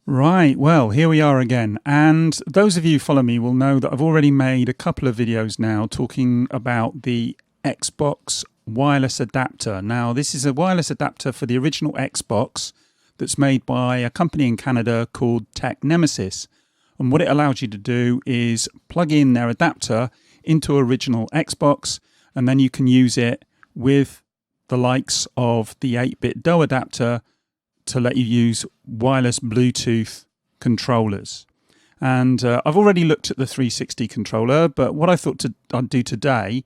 Right, well, here we are again. And those of you who follow me will know that I've already made a couple of videos now talking about the Xbox wireless adapter. Now, this is a wireless adapter for the original Xbox that's made by a company in Canada called Tek Nemesis. And what it allows you to do is plug in their adapter into original Xbox, and then you can use it with the likes of the 8-bit DOE adapter to let you use wireless Bluetooth controllers. And I've already looked at the 360 controller, but what I thought I'd do today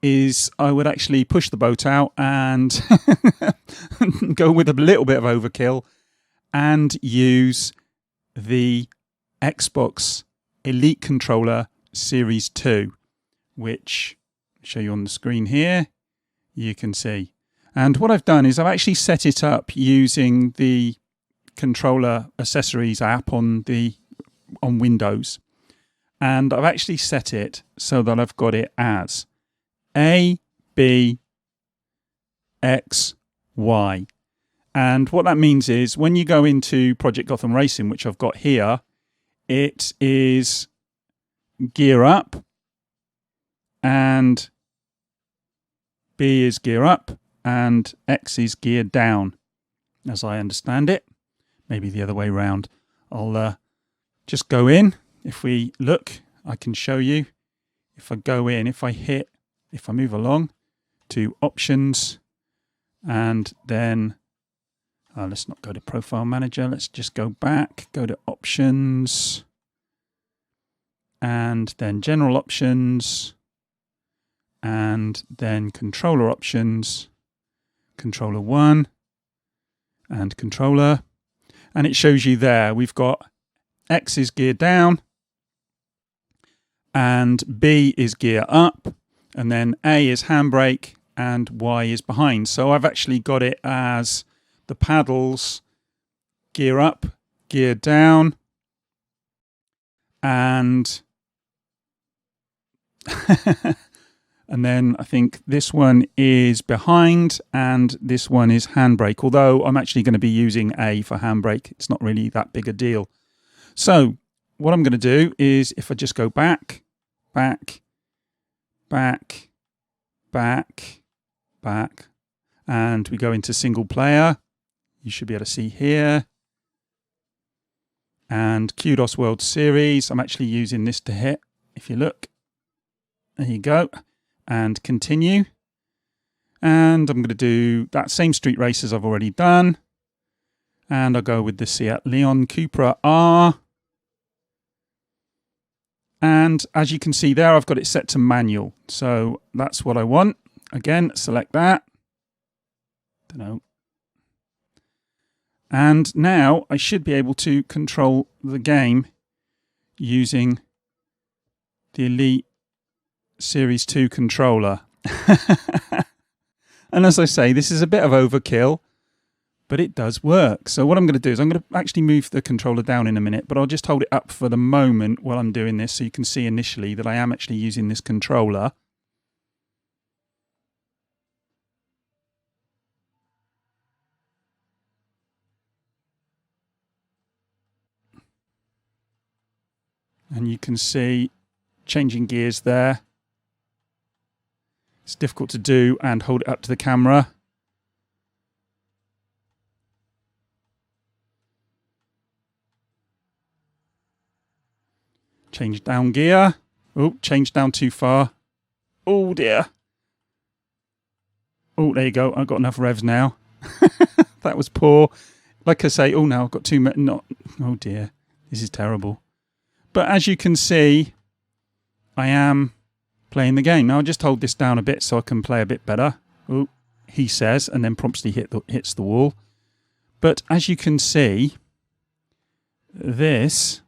is I would actually push the boat out and go with a little bit of overkill and use the Xbox Elite Controller Series 2, which I'll show you on the screen here. You can see. And what I've done is I've actually set it up using the controller accessories app on Windows. And I've actually set it so that I've got it as A, B, X, Y. And what that means is when you go into Project Gotham Racing, which I've got here, it is gear up and B is gear up and X is gear down, as I understand it. Maybe the other way around. I'll just go in. If we look, I can show you. If I go in, if I move along to options, and then let's not go to Profile Manager. Let's just go back, go to options, and then general options, and then controller options, controller 1 and controller. And it shows you there, we've got X is gear down and B is gear up, and then A is handbrake and Y is behind. So I've actually got it as the paddles gear up, gear down, and and then I think this one is behind and this one is handbrake, although I'm actually going to be using A for handbrake. It's not really that big a deal. So what I'm going to do is if I just go back, back, back, back, back, and we go into single player, you should be able to see here. And Kudos World Series, I'm actually using this to hit. If you look, there you go. And continue. And I'm going to do that same street race as I've already done. And I'll go with the Seat Leon Cupra R. And as you can see there, I've got it set to manual. So that's what I want. Again, select that. Don't know. And now I should be able to control the game using the Elite Series 2 controller. And as I say, this is a bit of overkill, but it does work. So what I'm going to do is I'm going to actually move the controller down in a minute, but I'll just hold it up for the moment while I'm doing this so you can see initially that I am actually using this controller. And you can see changing gears there. It's difficult to do and hold it up to the camera. Change down gear. Oh, change down too far. Oh dear. Oh, there you go. I've got enough revs now. That was poor. Like I say, oh no, I've got too much. Oh dear. This is terrible. But as you can see, I am playing the game. Now I'll just hold this down a bit so I can play a bit better. Oh, he says, and then promptly hits the wall. But as you can see, this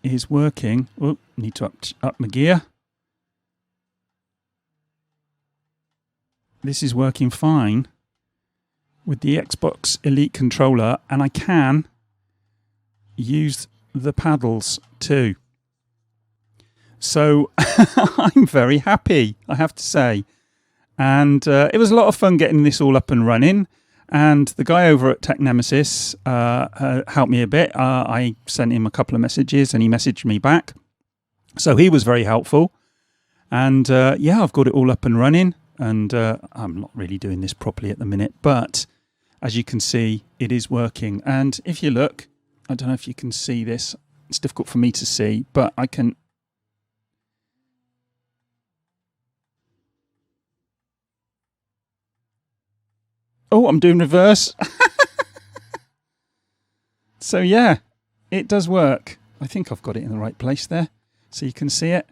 is working. Oh, need to up my gear. This is working fine with the Xbox Elite controller, and I can use the paddles too. So I'm very happy, I have to say. And it was a lot of fun getting this all up and running. And the guy over at Tek Nemesis helped me a bit. I sent him a couple of messages and he messaged me back. So he was very helpful. And yeah, I've got it all up and running. And I'm not really doing this properly at the minute. But as you can see, it is working. And if you look, I don't know if you can see this. It's difficult for me to see, but I can... Oh, I'm doing reverse. So yeah, it does work. I think I've got it in the right place there, so you can see it.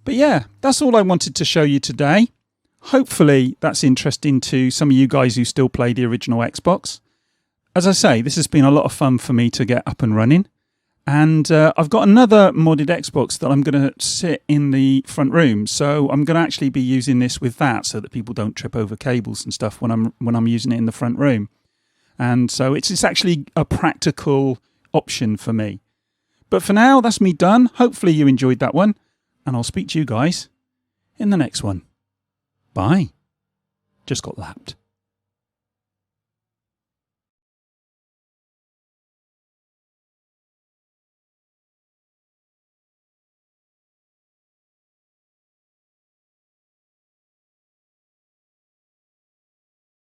But yeah, that's all I wanted to show you today. Hopefully that's interesting to some of you guys who still play the original Xbox. As I say, this has been a lot of fun for me to get up and running. And I've got another modded Xbox that I'm going to sit in the front room. So I'm going to actually be using this with that so that people don't trip over cables and stuff when I'm using it in the front room. And so it's actually a practical option for me. But for now, that's me done. Hopefully you enjoyed that one. And I'll speak to you guys in the next one. Bye. Just got lapped.